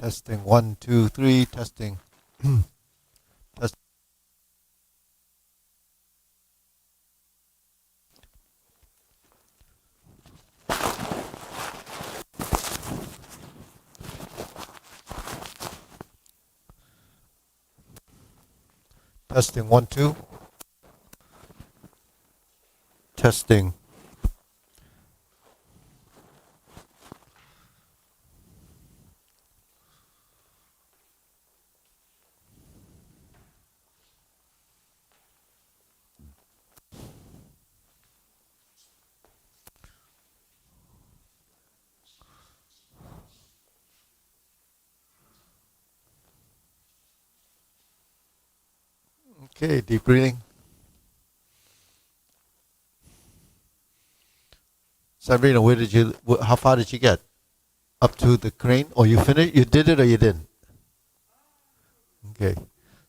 Testing 1, 2, 3. Testing. Test. Testing 1, 2. Testing. Okay, deep breathing. Sabrina, how far did you get? Up to the crane? Or you finished? You did it or you didn't? Okay.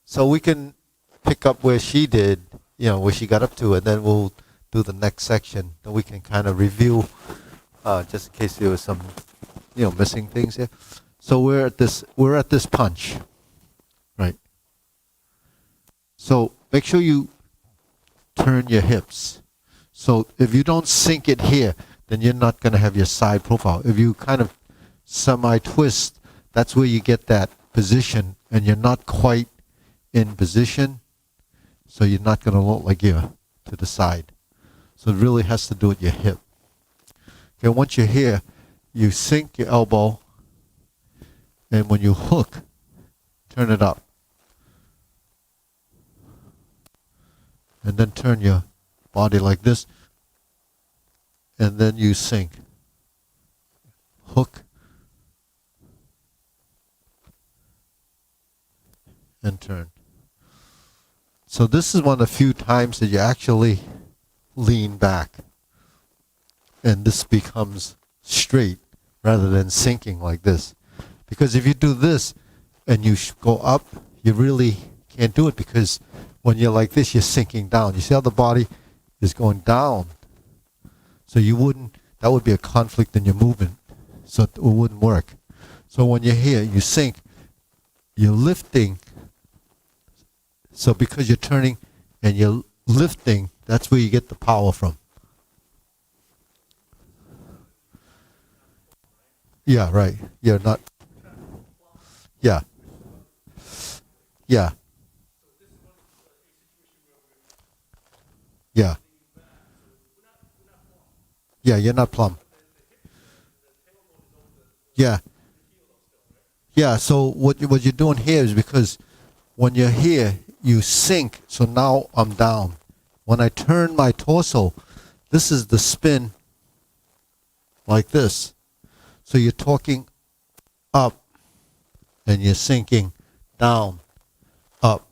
So we can pick up where she did, where she got up to, and then we'll do the next section. Then we can kind of review, just in case there was some, missing things here. So we're at this punch, right? So make sure you turn your hips. So if you don't sink it here, then you're not going to have your side profile. If you kind of semi-twist, that's where you get that position, and you're not quite in position, so you're not going to look like you're to the side. So it really has to do with your hip. Okay, once you're here, you sink your elbow, and when you hook, turn it up. And then turn your body like this, and then you sink. Hook and turn. So this is one of the few times that you actually lean back, and this becomes straight rather than sinking like this. Because if you do this and you go up, you really can't do it, because when you're like this, you're sinking down. You see how the body is going down? So that would be a conflict in your movement. So it wouldn't work. So when you're here, you sink, you're lifting. So because you're turning and you're lifting, that's where you get the power from. Yeah, right. You're not. Yeah. Yeah. Yeah. Yeah, you're not plumb. Yeah. Yeah, so what you're doing here is, because when you're here, you sink, so now I'm down. When I turn my torso, this is the spin like this. So you're talking up, and you're sinking down, up.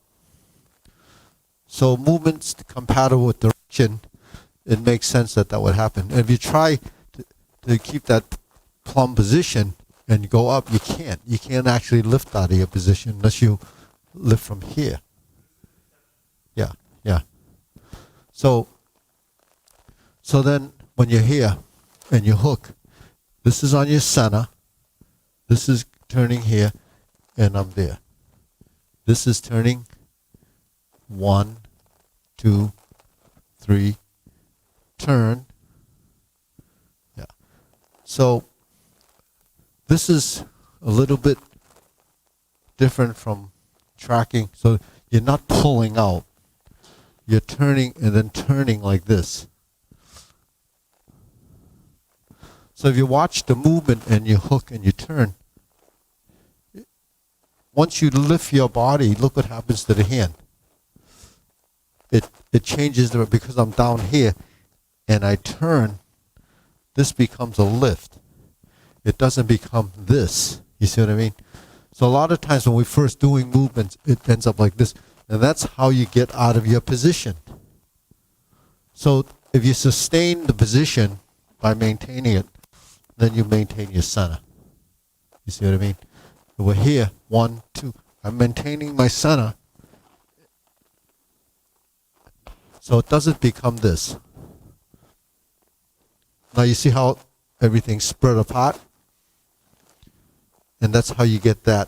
So movements compatible with direction, it makes sense that would happen. And if you try to keep that plumb position and go up, you can't. You can't actually lift out of your position unless you lift from here. Yeah, yeah. So then when you're here and you hook, this is on your center, this is turning here, and I'm there. This is turning 1, 2, 3, turn. Yeah. So this is a little bit different from tracking. So you're not pulling out. You're turning and then turning like this. So if you watch the movement and you hook and you turn, once you lift your body, look what happens to the hand. It changes because I'm down here and I turn, this becomes a lift. It doesn't become this. You see what I mean? So a lot of times when we're first doing movements, it ends up like this. And that's how you get out of your position. So if you sustain the position by maintaining it, then you maintain your center. You see what I mean? We're here, 1, 2. I'm maintaining my center. So it doesn't become this. Now you see how everything's spread apart? And that's how you get that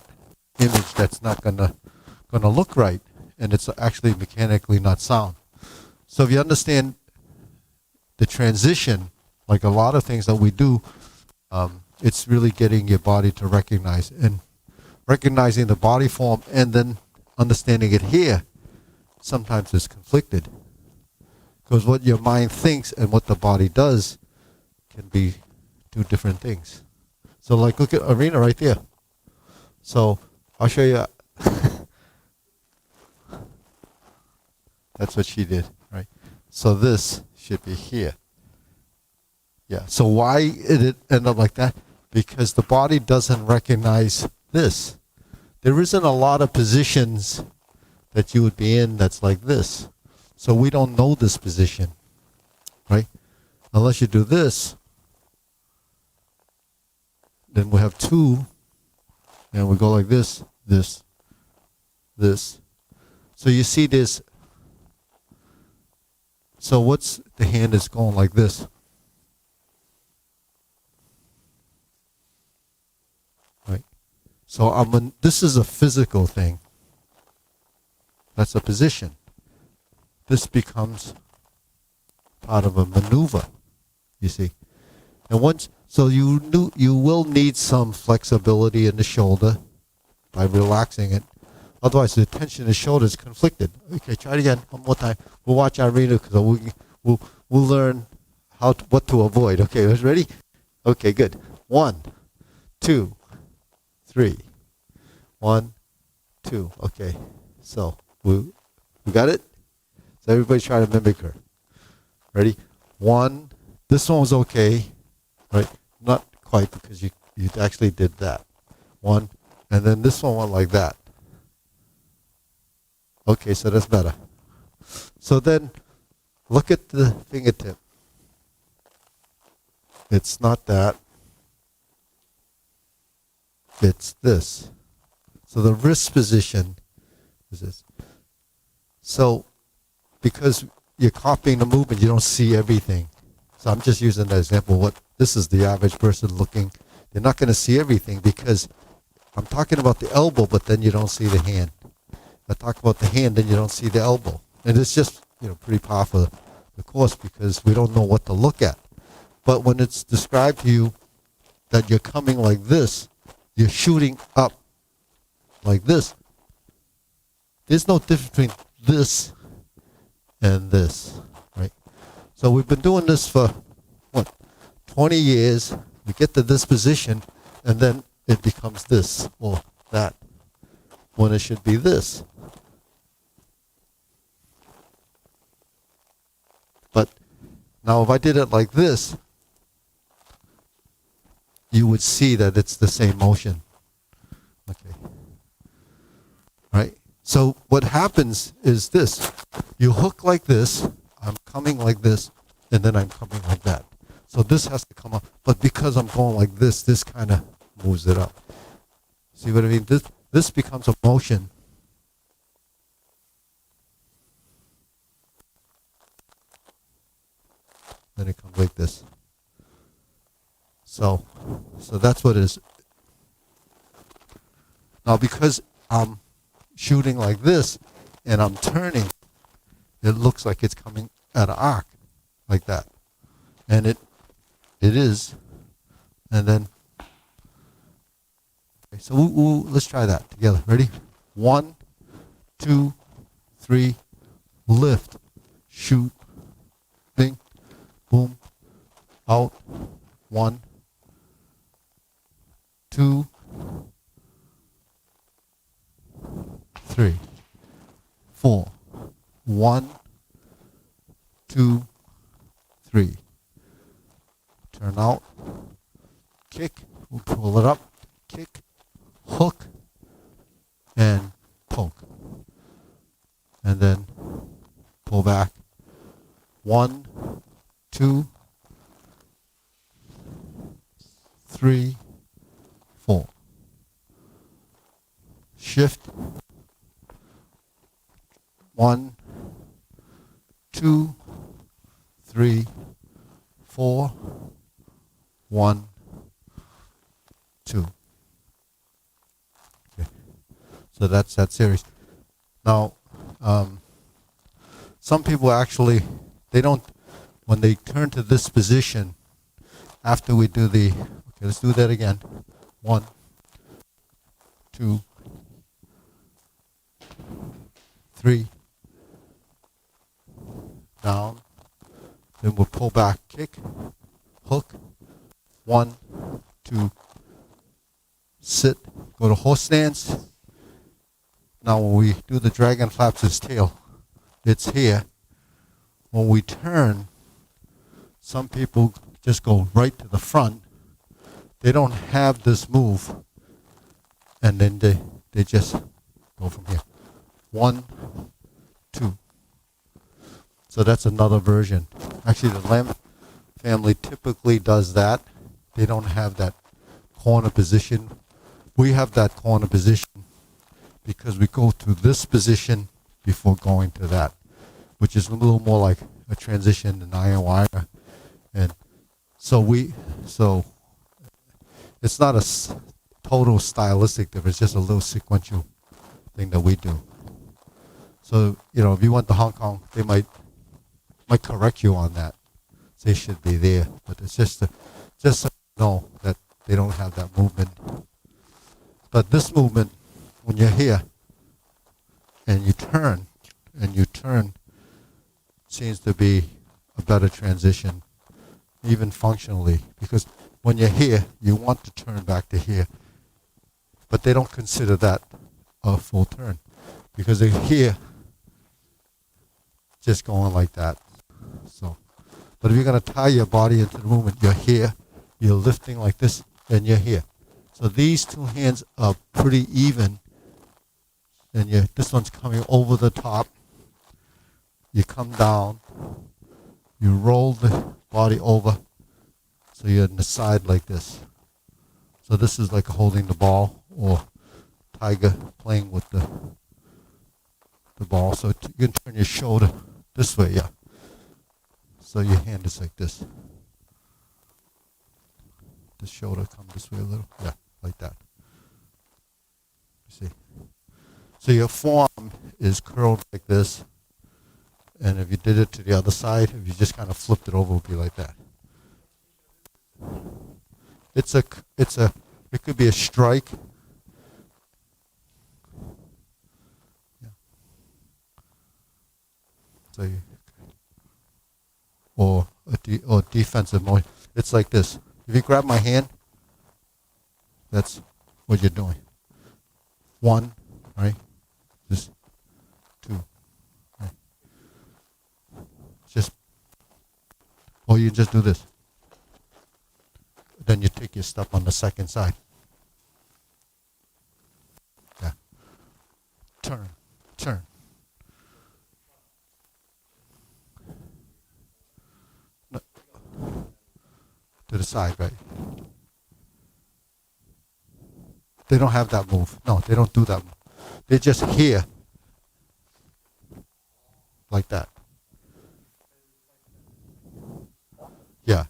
image that's not gonna look right, and it's actually mechanically not sound. So if you understand the transition, like a lot of things that we do, it's really getting your body to recognize, and recognizing the body form and then understanding it here sometimes is conflicted, because what your mind thinks and what the body does can be two different things. So like, look at Arena right there. So I'll show you. That's what she did, right? So this should be here. Yeah. So why did it end up like that? Because the body doesn't recognize this. There isn't a lot of positions that you would be in that's like this. So we don't know this position, right? Unless you do this, then we have two, and we go like this, this, this. So you see this. So what's the hand is going like this? Right? So this is a physical thing. That's a position. This becomes part of a maneuver, you see. And so you will need some flexibility in the shoulder by relaxing it. Otherwise, the tension in the shoulder is conflicted. Okay, try it again one more time. We'll watch our reader because we'll learn what to avoid. Okay, ready? Okay, good. 1, 2, 3. 1, 2. Okay, so we got it. So everybody try to mimic her. Ready? 1. This one was okay, right? Not quite, because you actually did that. 1, and then this one went like that. Okay, so that's better. So then, look at the fingertip. It's not that. It's this. So the wrist position is this. So, because you're copying the movement, you don't see everything. So I'm just using that example. This is the average person looking. They're not going to see everything, because I'm talking about the elbow, but then you don't see the hand. I talk about the hand, then you don't see the elbow. And it's just, pretty powerful, the course, because we don't know what to look at. But when it's described to you that you're coming like this, you're shooting up like this. There's no difference between this and this, right? So we've been doing this for, 20 years. We get to this position, and then it becomes this or that, when it should be this. But now if I did it like this, you would see that it's the same motion. Okay. Right? So what happens is this. You hook like this, I'm coming like this, and then I'm coming like that. So this has to come up. But because I'm going like this kind of moves it up. See what I mean? This becomes a motion. Then it comes like this. So that's what it is. Now because I'm shooting like this and I'm turning, it looks like it's coming at an arc, like that. And it is. And then, okay, so let's try that together. Ready? 1, 2, 3, lift, shoot, bing, boom, out, 1, 2, 3, 4, 1, 2, 3. Turn out, kick, we'll pull it up, kick, hook, and poke. And then pull back. 1, 2, 3, 4. Shift. 1, 2, 3, 4. 1, 2. So that's that series. Now, some people actually, they don't, when they turn to this position, after we do the, okay, let's do that again. 1, 2, 3, down. Then we'll pull back, kick, hook. 1, 2, sit, go to horse stance. Now when we do the dragon flaps his tail, it's here. When we turn, some people just go right to the front. They don't have this move, and then they just go from here. 1, 2. So that's another version. Actually, the Lamb family typically does that. They don't have that corner position. We have that corner position because we go to this position before going to that, which is a little more like a transition in iron wire. And so it's not a total stylistic difference, just a little sequential thing that we do. So, if you went to Hong Kong, they might correct you on that. They should be there, but it's just so you know that they don't have that movement. But this movement, when you're here and you turn, seems to be a better transition, even functionally, because when you're here, you want to turn back to here, but they don't consider that a full turn, because they're here, just going like that. So, but if you're going to tie your body into the movement, you're here, you're lifting like this, and you're here. So these two hands are pretty even, and this one's coming over the top. You come down, you roll the body over, so you're on the side like this. So this is like holding the ball, or tiger playing with the ball. So you can turn your shoulder this way, yeah. So your hand is like this. The shoulder come this way a little, yeah, like that. You see? So your forearm is curled like this, and if you did it to the other side, if you just kind of flipped it over, it would be like that. It could be a strike. Yeah. So or defensive motion. It's like this. If you grab my hand, that's what you're doing. 1, right? This, 2, right? Or you just do this. Then you take your step on the second side. Yeah. Turn. No. To the side, right? They don't have that move. No, they don't do that move. They're just here, like that. Yeah.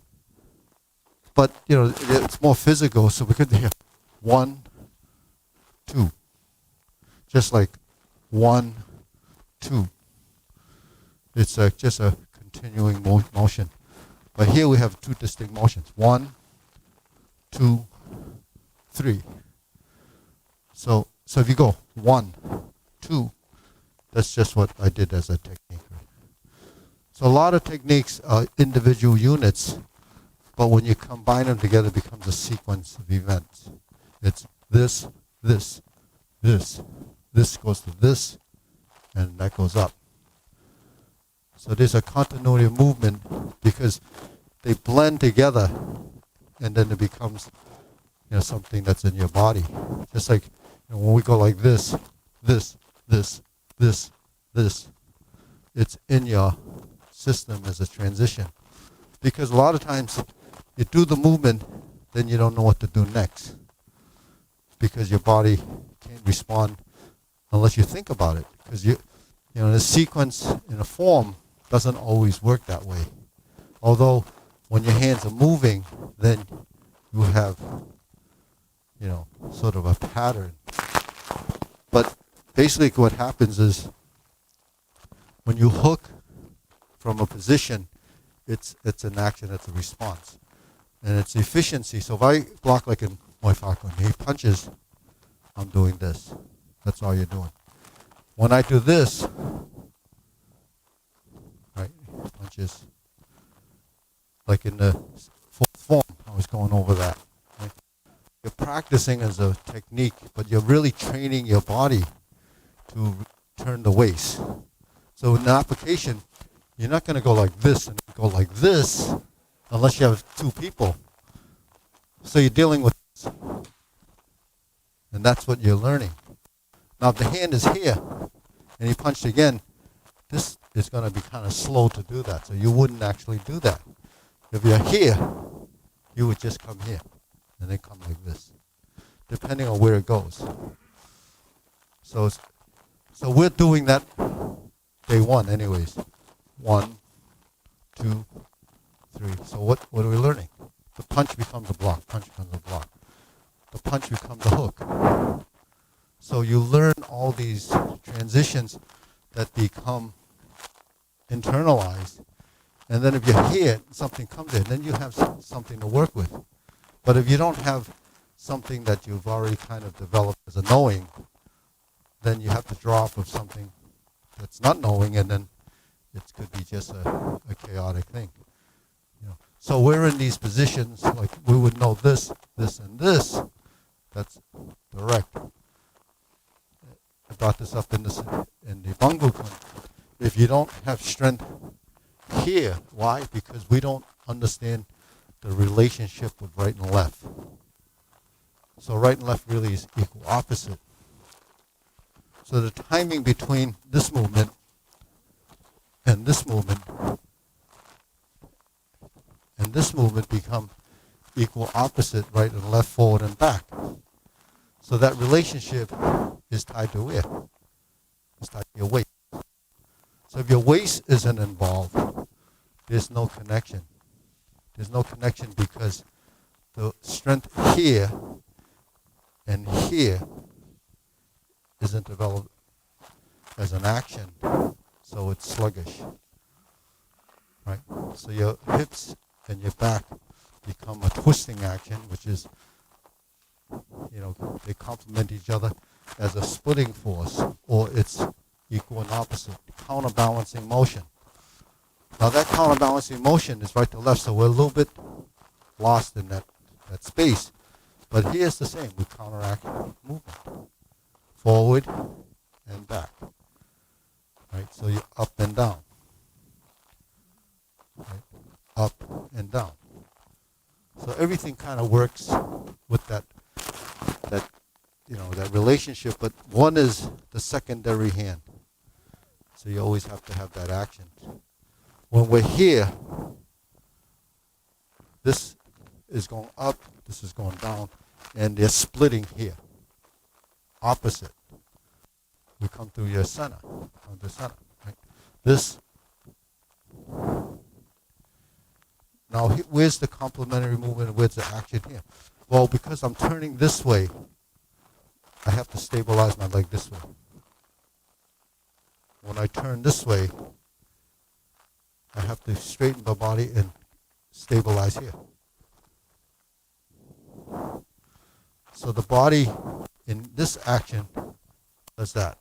But, it's more physical, so we could hear 1, 2. Just like 1, 2. It's just a continuing motion. But here we have 2 distinct motions. 1, 2, 3. So if you go 1, 2, that's just what I did as a technique. So a lot of techniques are individual units, but when you combine them together, it becomes a sequence of events. It's this, this, this. This goes to this, and that goes up. So there's a continuity of movement because they blend together, and then it becomes, something that's in your body. Just like when we go like this, this, this, this, this, it's in your system as a transition. Because a lot of times you do the movement, then you don't know what to do next. Because your body can't respond unless you think about it. Because the sequence in a form doesn't always work that way. Although when your hands are moving, then you have, sort of a pattern. But basically what happens is when you hook from a position, it's an action, it's a response. And it's efficiency. So if I block like in Muay Thai, when he punches, I'm doing this. That's all you're doing. When I do this, right, punches, like in the fourth form, I was going over that. Right? You're practicing as a technique, but you're really training your body to turn the waist. So in the application, you're not going to go like this and go like this unless you have two people. So you're dealing with this. And that's what you're learning. Now if the hand is here and you punch again, this is going to be kind of slow to do that. So you wouldn't actually do that. If you're here, you would just come here and then come like this, depending on where it goes. So we're doing that day one anyways. 1, 2, 3. So what are we learning? The punch becomes a block. Punch becomes a block. The punch becomes a hook. So you learn all these transitions that become internalized. And then if you're here, something comes in, then you have something to work with. But if you don't have something that you've already kind of developed as a knowing, then you have to draw off of something that's not knowing, and then it could be just a chaotic thing. You know. So we're in these positions, like we would know this, this, and this. That's direct. I brought this up in the Bungu-kun. If you don't have strength here, why? Because we don't understand the relationship with right and left. So right and left really is equal opposite. So the timing between this movement and this movement become equal opposite, right and left, forward and back. So that relationship is tied to where? It's tied to your waist. So if your waist isn't involved, there's no connection. There's no connection because the strength here and here isn't developed as an action, so it's sluggish, right? So your hips and your back become a twisting action, which is, you know, they complement each other as a splitting force, or it's equal and opposite, counterbalancing motion. Now that counterbalancing motion is right to left, so we're a little bit lost in that space. But here's the same, we counteract movement. Forward and back. Right? So you're up and down. Right? Up and down. So everything kind of works with that relationship, but one is the secondary hand. So you always have to have that action. When we're here, this is going up, this is going down, and they're splitting here. Opposite. We come through your center, right? This. Now, where's the complementary movement? Where's the action here? Well, because I'm turning this way, I have to stabilize my leg this way. When I turn this way, I have to straighten my body and stabilize here. So the body in this action does that.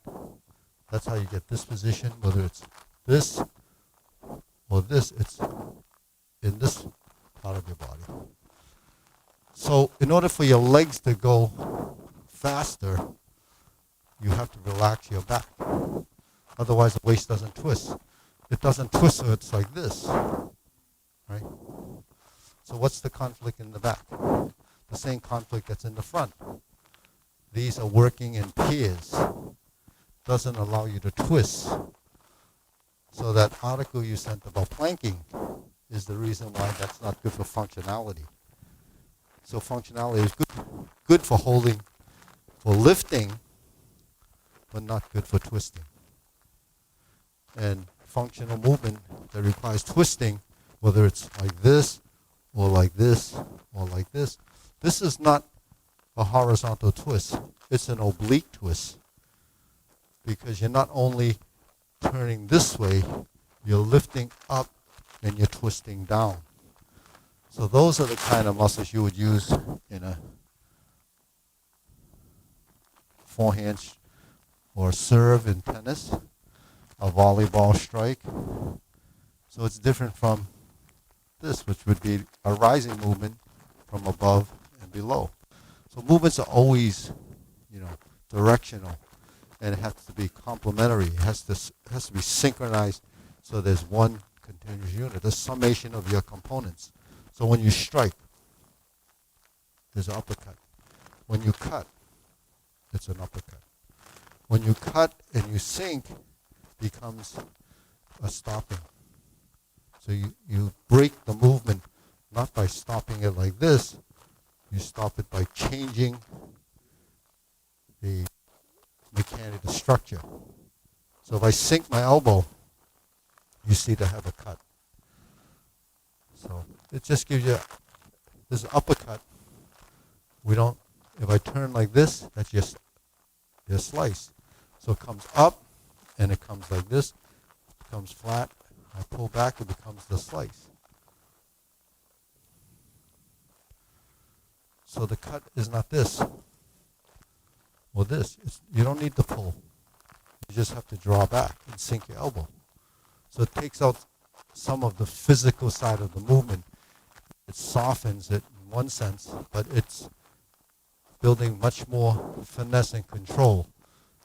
That's how you get this position, whether it's this or this, it's in this part of your body. So in order for your legs to go faster, you have to relax your back. Otherwise the waist doesn't twist. It doesn't twist, so it's like this, right? So what's the conflict in the back? The same conflict that's in the front. These are working in pairs. Doesn't allow you to twist. So that article you sent about planking is the reason why that's not good for functionality. So functionality is good for holding, for lifting, but not good for twisting. And functional movement that requires twisting, whether it's like this, or like this, or like this is not a horizontal twist. It's an oblique twist. because you're not only turning this way, you're lifting up and you're twisting down. So those are the kind of muscles you would use in a forehand or serve in tennis, a volleyball strike. So it's different from this, which would be a rising movement from above and below. So movements are always, directional, and it has to be complementary. It has to be synchronized, so there's one continuous unit, the summation of your components. So when you strike, there's an uppercut. When you cut, it's an uppercut. When you cut and you sink, becomes a stopping. So you break the movement not by stopping it like this, you stop it by changing the mechanic, the structure. So if I sink my elbow, you see to have a cut. So it just gives you this uppercut. If I turn like this, that's just your slice. So it comes up and it comes like this, it comes flat. I pull back, it becomes the slice. So the cut is not this or this. You don't need to pull. You just have to draw back and sink your elbow. So it takes out some of the physical side of the movement. It softens it in one sense, but it's building much more finesse and control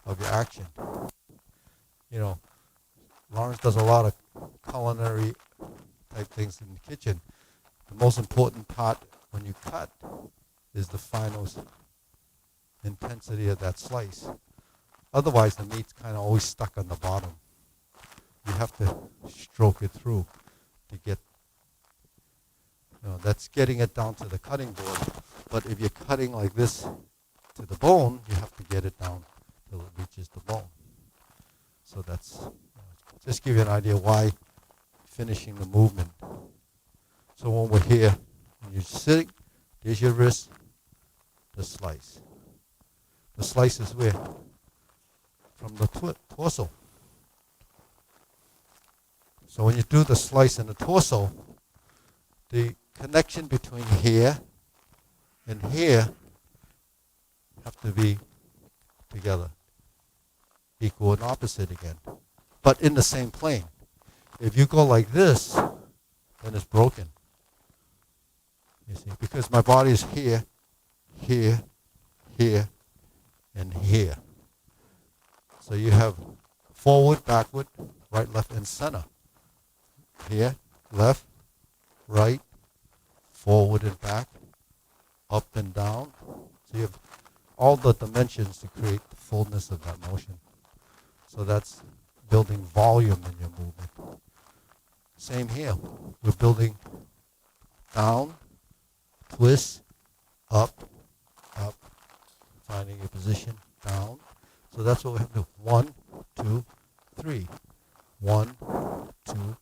of your action. Lawrence does a lot of culinary type things in the kitchen. The most important part when you cut is the final intensity of that slice. Otherwise, the meat's kind of always stuck on the bottom. You have to stroke it through to get, that's getting it down to the cutting board. But if you're cutting like this to the bone, you have to get it down till it reaches the bone. So that's, just give you an idea why finishing the movement. So when we're here, when you're sitting, there's your wrist, the slice. The slice is where? From the torso. So when you do the slice in the torso, the connection between here and here have to be together, equal and opposite again, but in the same plane. If you go like this, then it's broken. You see, because my body is here, here, here, and here. So you have forward, backward, right, left, and center. Here, left, right, forward and back, up and down. So you have all the dimensions to create the fullness of that motion. So that's building volume in your movement. Same here. We're building down, twist, up, finding your position, down. So that's what we have to do. 1, 2, 3. 1, 2,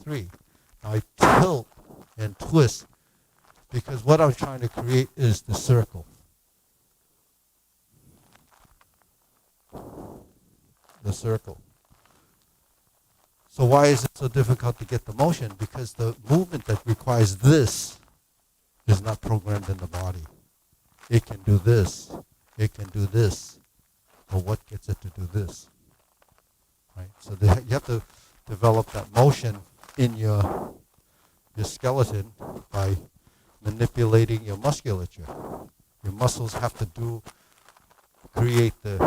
3. Now I tilt and twist because what I'm trying to create is the circle. The circle. So why is it so difficult to get the motion? Because the movement that requires this is not programmed in the body. It can do this. It can do this. But what gets it to do this? Right? So you have to develop that motion in your skeleton by manipulating your musculature. Your muscles have to create the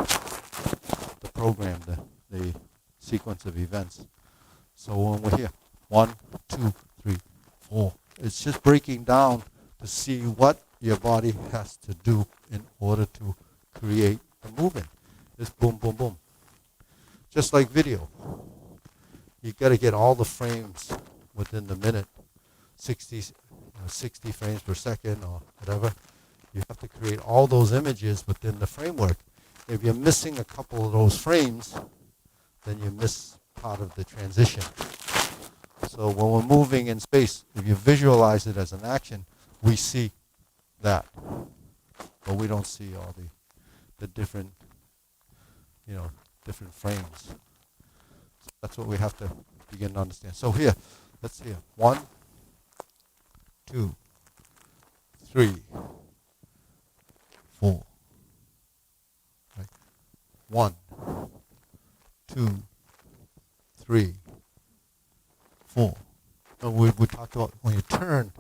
program, the sequence of events. So when we're here, 1, 2, 3, 4, it's just breaking down to see what your body has to do in order to create the movement. It's boom, boom, boom. Just like video. You got to get all the frames within the minute, 60 frames per second or whatever. You have to create all those images within the framework. If you're missing a couple of those frames, then you miss part of the transition. So when we're moving in space, if you visualize it as an action, we see that. But we don't see all the different, different frames. So that's what we have to begin to understand. So here, let's hear. 1, 2, 3, 4. Right. 1, 2, 3, 4. So we talked about when you turn,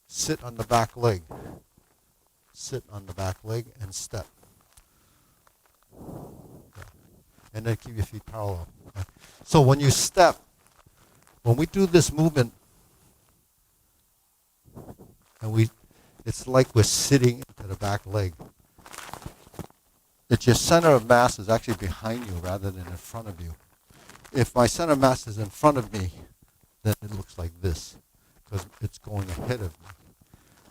sit on the back leg. Sit on the back leg and step. And then keep your feet parallel. Okay. So when you step, when we do this movement, and it's like we're sitting into the back leg. It's your center of mass is actually behind you rather than in front of you. If my center of mass is in front of me, then it looks like this, because it's going ahead of me.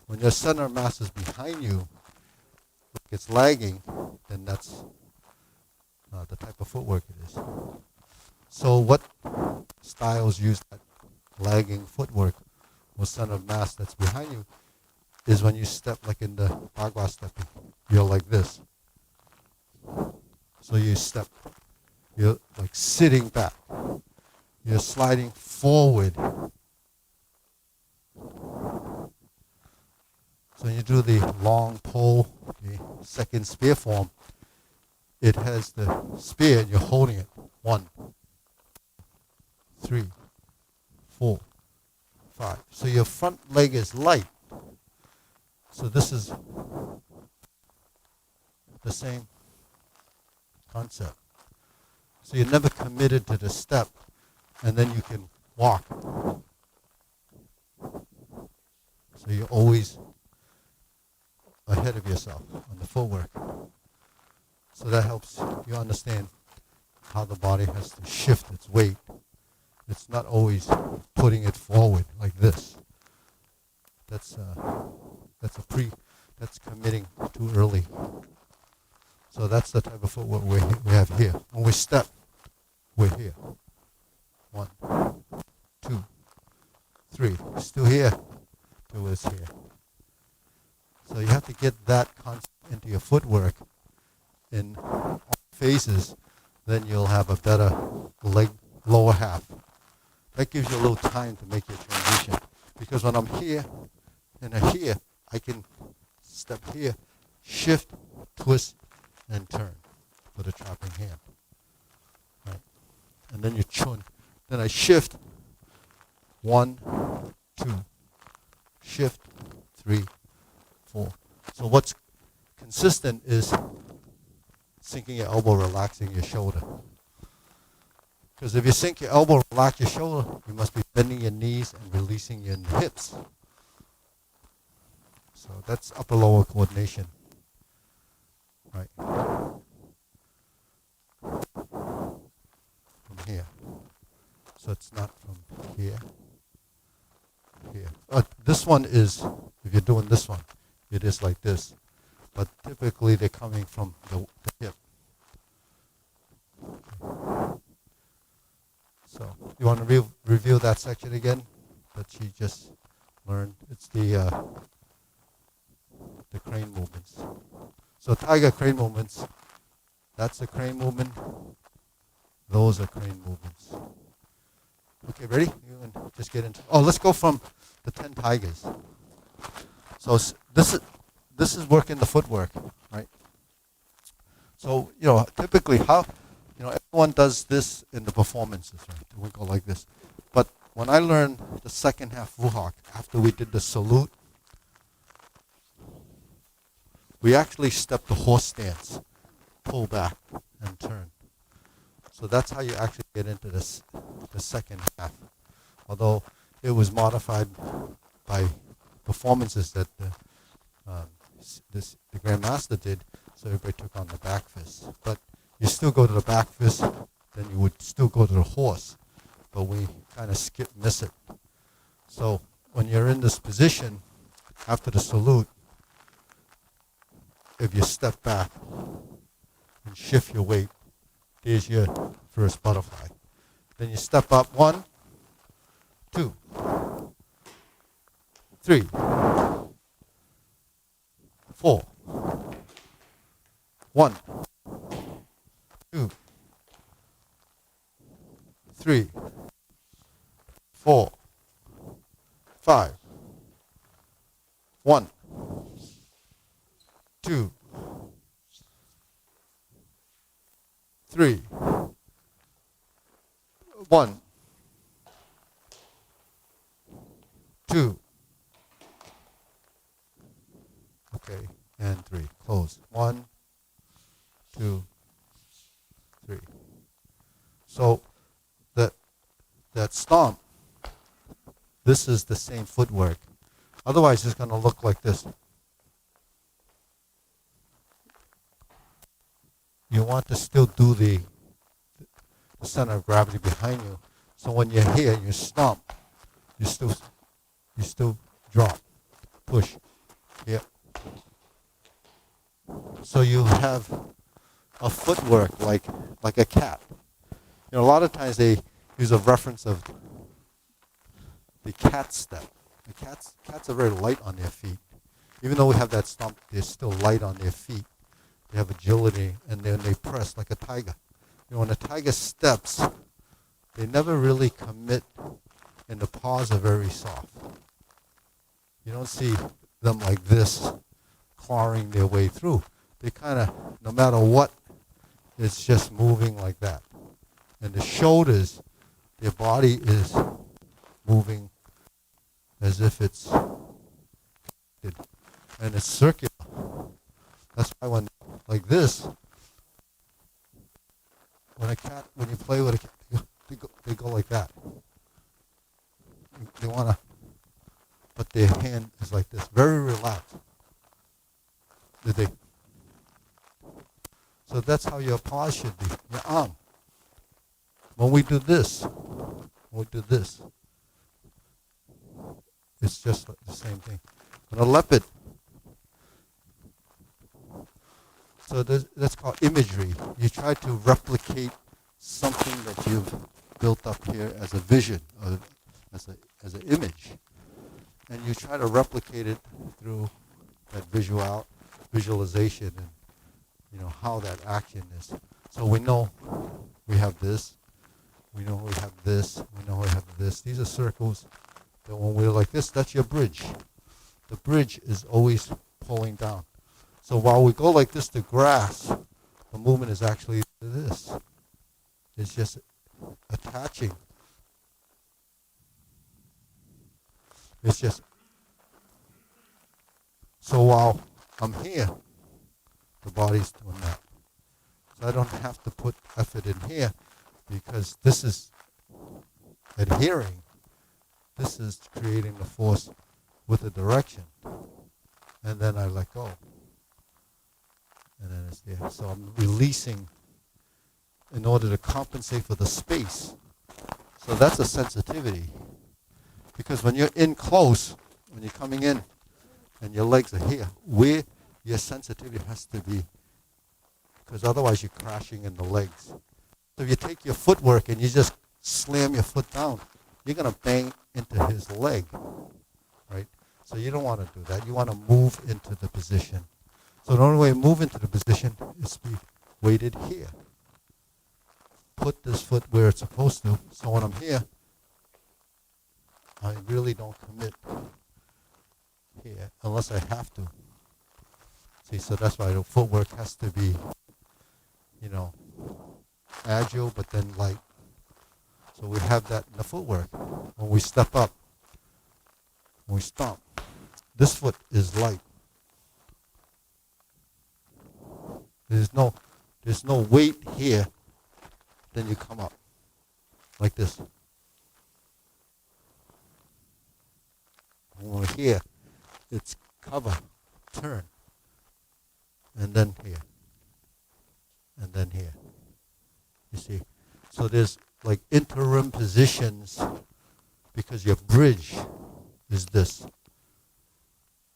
When your center of mass is behind you, like it's lagging, then that's the type of footwork it is. So what styles use that lagging footwork or center of mass that's behind you is when you step like in the bagua stepping. You're like this. So you step, you're like sitting back. You're sliding forward. So when you do the long pole, the second spear form, it has the spear and you're holding it. 1, 3, 4, 5. So your front leg is light. So this is the same concept. So you're never committed to the step, and then you can walk. So you're always ahead of yourself on the footwork. So that helps you understand how the body has to shift its weight. It's not always putting it forward like this. That's committing too early. So that's the type of footwork we have here. When we step, we're here. 1, 2, 3. Still here. Till it's here. So you have to get that concept into your footwork in all phases, then you'll have a better leg lower half. That gives you a little time to make your transition. Because when I'm here and I'm here, I can step here, shift, twist, and turn with a trapping hand. Right? And then you chun. Then I shift. 1, 2. Shift. 3, 4. So what's consistent is sinking your elbow, relaxing your shoulder. Because if you sink your elbow, relax your shoulder, you must be bending your knees and releasing your hips. So that's upper-lower coordination. Right. From here. So it's not from here. Here. This one is, if you're doing this one, it is like this. But typically they're coming from the hip. Okay. So you want to review that section again that she just learned? It's the crane movements. So tiger crane movements, that's the crane movement. Those are crane movements. Okay, ready? You can just get into. Oh, let's go from the 10 tigers. So this is working the footwork, right? So typically everyone does this in the performances, right? We go like this. But when I learned the second half wuhak, after we did the salute, we actually step the horse stance, pull back, and turn. So that's how you actually get into the second half. Although it was modified by performances that the Grandmaster did, so everybody took on the back fist. But you still go to the back fist, then you would still go to the horse. But we kind of miss it. So when you're in this position, after the salute, if you step back and shift your weight, there's your first butterfly. Then you step up 1, 2, 3, 4, 1, 3, 4, 5, 1, 2, 3, 1, 2, okay, and 3. Close. 1, 2, 3. So that stomp, this is the same footwork. Otherwise, it's going to look like this. You want to still do the center of gravity behind you. So when you're here, you stomp. You still drop, push. Yeah. So you have a footwork like a cat. You know, a lot of times they use a reference of the cat step. The cats are very light on their feet. Even though we have that stomp, they're still light on their feet. They have agility, and then they press like a tiger. You know, when a tiger steps, they never really commit, and the paws are very soft. You don't see them like this, clawing their way through. They kind of, no matter what, it's just moving like that. And the shoulders, their body is moving as if it's connected. And it's circular. That's why when, like this, when you play with a cat, they go like that. They want to, but their hand is like this, very relaxed. So that's how your paws should be, your arm. When we do this, it's just the same thing. When a leopard, so that's called imagery. You try to replicate something that you've built up here as a vision, or as an image, and you try to replicate it through that visualization, and you know how that action is. So we know we have this, we know we have this, we know we have this. These are circles that when we're like this, that's your bridge. The bridge is always pulling down. So while we go like this to grass, the movement is actually this. It's just attaching. It's just, so while I'm here, the body's doing that. So I don't have to put effort in here because this is adhering. This is creating the force with a direction. And then I let go. And then it's there. So I'm releasing in order to compensate for the space. So that's a sensitivity. Because when you're in close, when you're coming in and your legs are here, where your sensitivity has to be, because otherwise you're crashing in the legs. So if you take your footwork and you just slam your foot down, you're going to bang into his leg, right? So you don't want to do that. You want to move into the position. So the only way to move into the position is to be weighted here. Put this foot where it's supposed to. So when I'm here, I really don't commit here unless I have to. See, so that's why the footwork has to be, you know, agile but then light. So we have that in the footwork. When we step up, when we stomp, this foot is light. There's no weight here. Then you come up like this. When we're here, it's cover, turn, and then here, and then here. You see? So there's like interim positions because your bridge is this.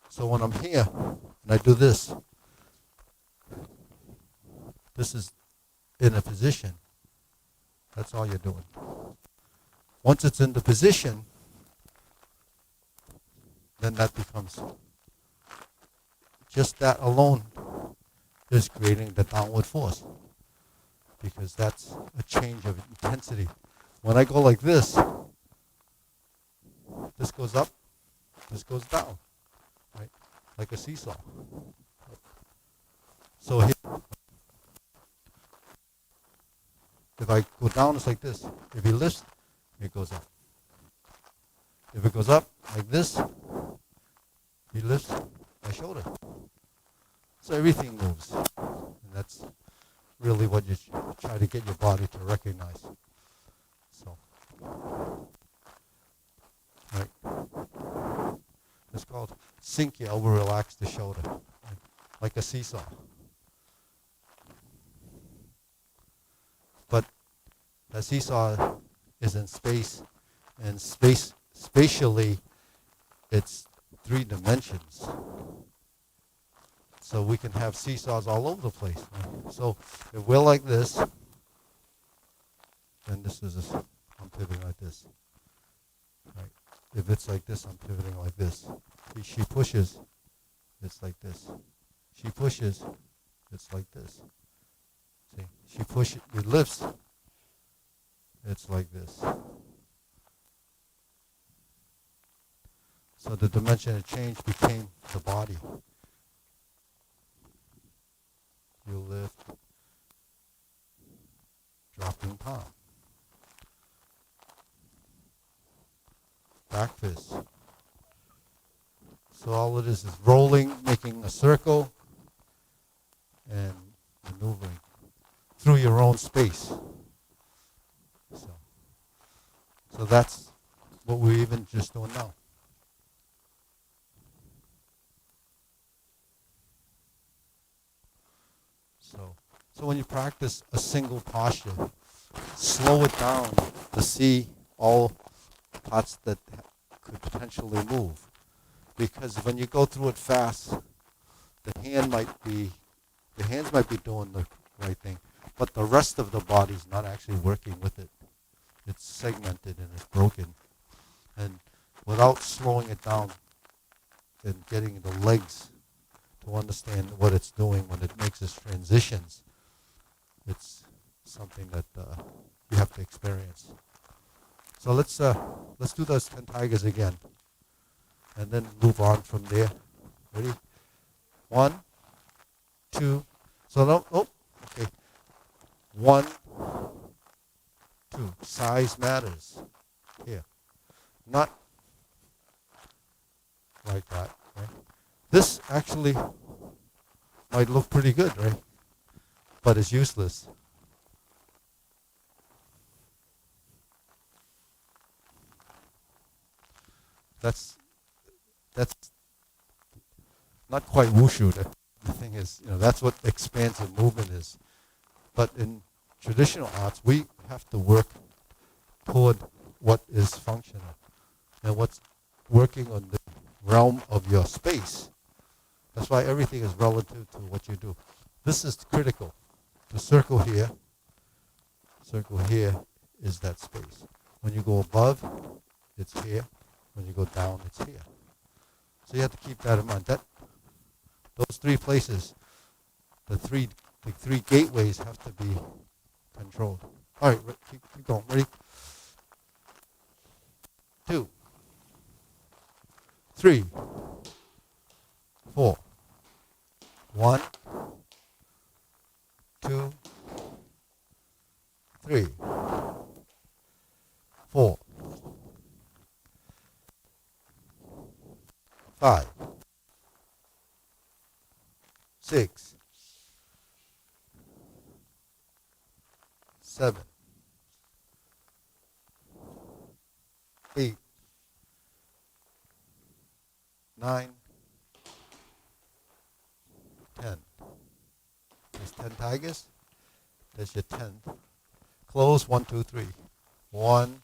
So when I'm here and I do this, this is in a position. That's all you're doing. Once it's in the position, then that becomes, just that alone is creating the downward force, because that's a change of intensity. When I go like this goes up, this goes down, right? Like a seesaw. So here, if I go down, it's like this. If he lifts, it goes up. If it goes up like this, he lifts my shoulder. So everything moves. And that's really what you try to get your body to recognize. So, right. It's called sink your elbow, relax the shoulder. Right? Like a seesaw. But that seesaw is in space, and spatially, it's 3 dimensions. So we can have seesaws all over the place. Right? So if we're like this, then I'm pivoting like this. Right? If it's like this, I'm pivoting like this. She pushes, it's like this. She pushes, it's like this. See, she pushes, it lifts, it's like this. So the dimension of change became the body. You lift, dropping palm. Back fist. So all it is rolling, making a circle, and maneuvering through your own space. So that's what we're even just doing now. So when you practice a single posture, slow it down to see all parts that could potentially move. Because when you go through it fast, the hands might be doing the right thing, but the rest of the body is not actually working with it. It's segmented and it's broken. And without slowing it down and getting the legs to understand what it's doing when it makes its transitions, it's something that you have to experience. So let's do those 10 tigers again, and then move on from there. Ready? 1, 2. So no, okay. 1, 2. Size matters. Here, not like that. Right? This actually might look pretty good, right? But it's useless. That's not quite wushu. The thing is, that's what expansive movement is. But in traditional arts, we have to work toward what is functional and what's working on the realm of your space. That's why everything is relative to what you do. This is critical. The circle here is that space. When you go above, it's here. When you go down, it's here. So you have to keep that in mind. Those 3 places, the three gateways have to be controlled. All right, keep going. Ready? 2, 3, 4. 1, 2, 3, 4, 5, 6, 7, 8, 9, 10. There's 10 tigers. There's your 10th. Close. 1, 2, 3. 1,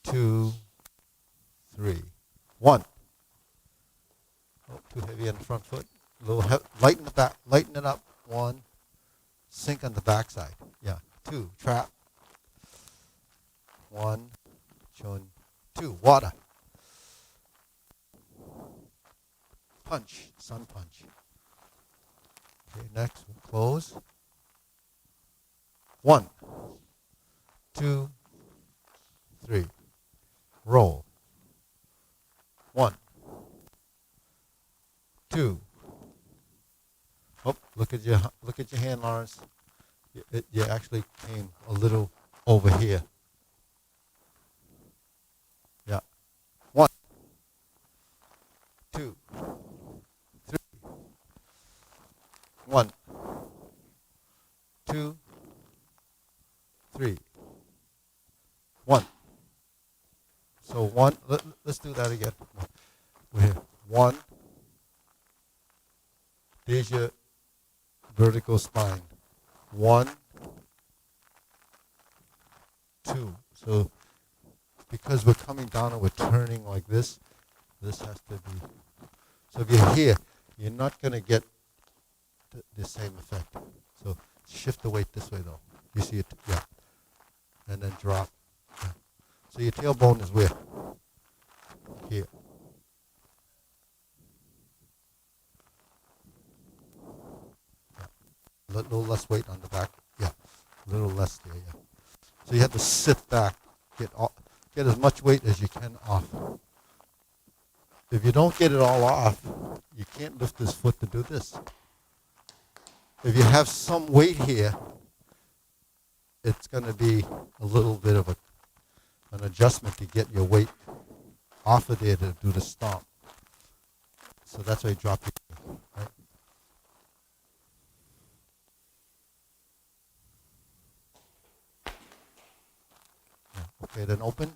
2, 3. 1. Oh, too heavy on the front foot. A little lighten the back. Lighten it up. 1. Sink on the back side. Yeah. 2. Trap. 1. Chun. 2. Water. Punch. Sun punch. Okay, next, we'll close. 1, 2, 3. Roll. 1, 2. Oh, look at your hand, Lawrence. You actually came a little over here. Yeah. 1, 2, 3. 1, 2, 3. 1. So 1. Let's do that again. We're here. 1. There's your vertical spine. 1, 2. So because we're coming down and we're turning like this, this has to be. So if you're here, you're not going to get the same effect. So shift the weight this way though. You see it? Yeah. And then drop. Yeah. So your tailbone is where? Here. A little less weight on the back. Yeah. A little less there, yeah. So you have to sit back. Get as much weight as you can off. If you don't get it all off, you can't lift this foot to do this. If you have some weight here, it's going to be a little bit of an adjustment to get your weight off of there to do the stomp. So that's why you drop your knee, right? Yeah. Okay, then open.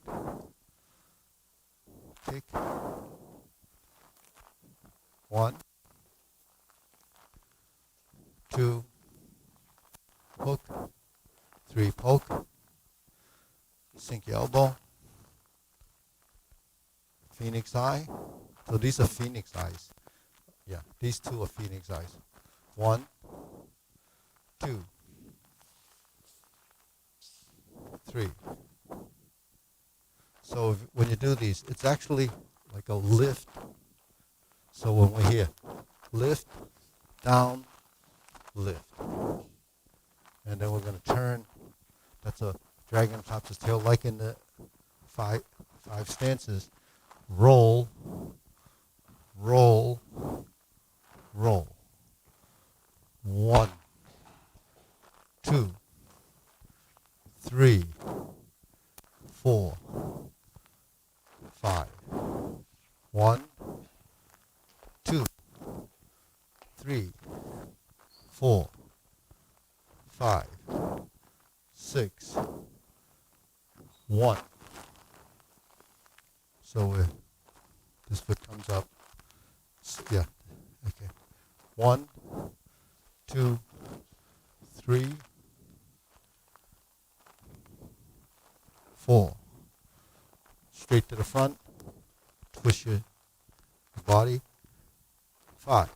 Kick. 1, 2, hook. 3, poke. Sink your elbow. Phoenix eye. So these are phoenix eyes. Yeah, these two are phoenix eyes. 1, 2, 3. So when you do these, it's actually like a lift. So when we're here, lift, down, lift. And then we're going to turn. That's a dragon tops his tail, like in the five stances. Roll, roll, roll. 1, 2, 3, 4, 5. 1, 2, 3, 4, 5, 6, 1. So this foot comes up. Yeah. Okay. 1, 2, 3, 4. Straight to the front. Twist your body. 5,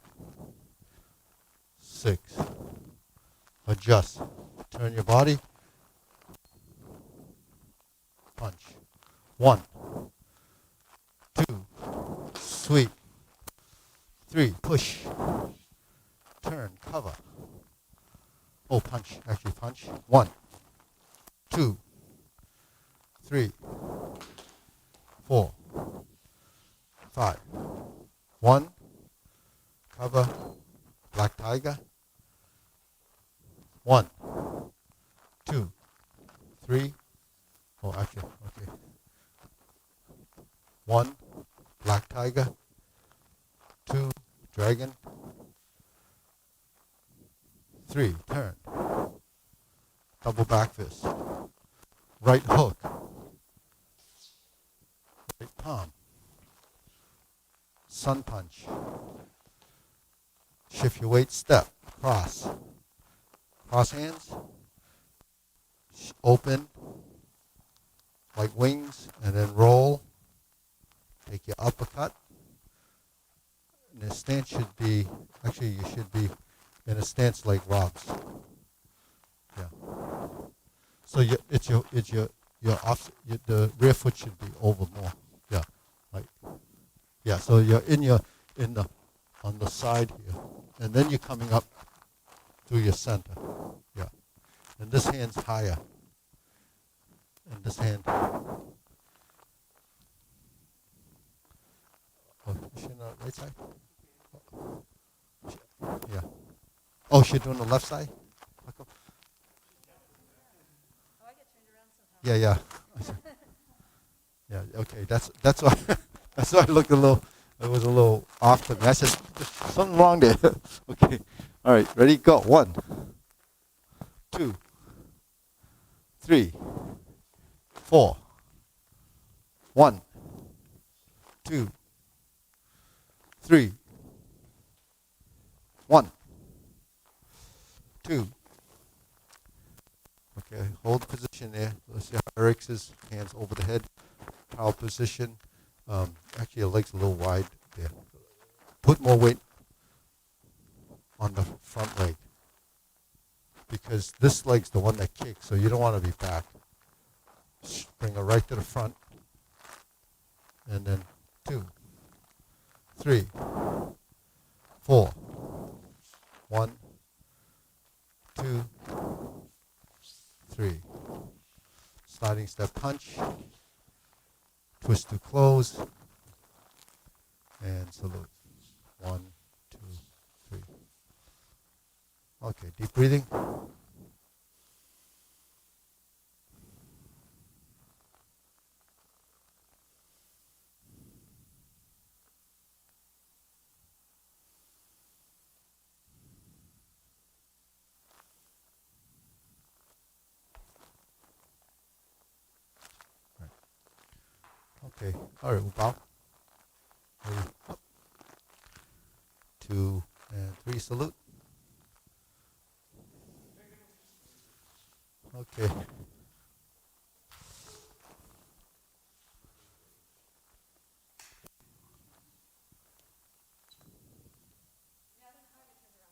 6. Adjust. Turn your body. Punch. 1, 2. Sweep. 3. Push. Turn. Cover. Oh, punch. Actually, punch. 1, 2, 3, 4, 5. 1. Cover. Black tiger. 1, 2, 3. Oh, actually, okay. 1. Black tiger. 2. Dragon. 3. Turn. Double back fist. Right hook. Right palm. Sun punch. Shift your weight, step, cross. Cross hands. Open. Like wings. And then roll. Take your uppercut. And the stance should be, actually you should be in a stance like Rob's. Yeah. So the rear foot should be over more. Yeah. Like, yeah. So you're on the side here, and then you're coming up through your center. Yeah. And this hand's higher. And this hand Oh, is she on the right side? Yeah. Oh, she's doing the left side? Yeah, yeah. Yeah, okay. That's why that's why I looked a little. It was a little off to me. I said, "There's something wrong there." Okay. All right. Ready? Go. 1, 2, 3, 4. 1, 2, 3. 1, 2. Okay. Hold the position there. Let's see how Eric's hands over the head. Power position. Actually, your legs a little wide there. Put more weight on the front leg because this leg's the one that kicks, so you don't want to be back. Bring her right to the front, and then 2, 3, 4. 1, 2, 3. Sliding step punch, twist to close, and salute. 1, 2, 3. Okay, deep breathing. Okay, all right, we'll bow. Ready? Up. 2 and 3, salute. Okay.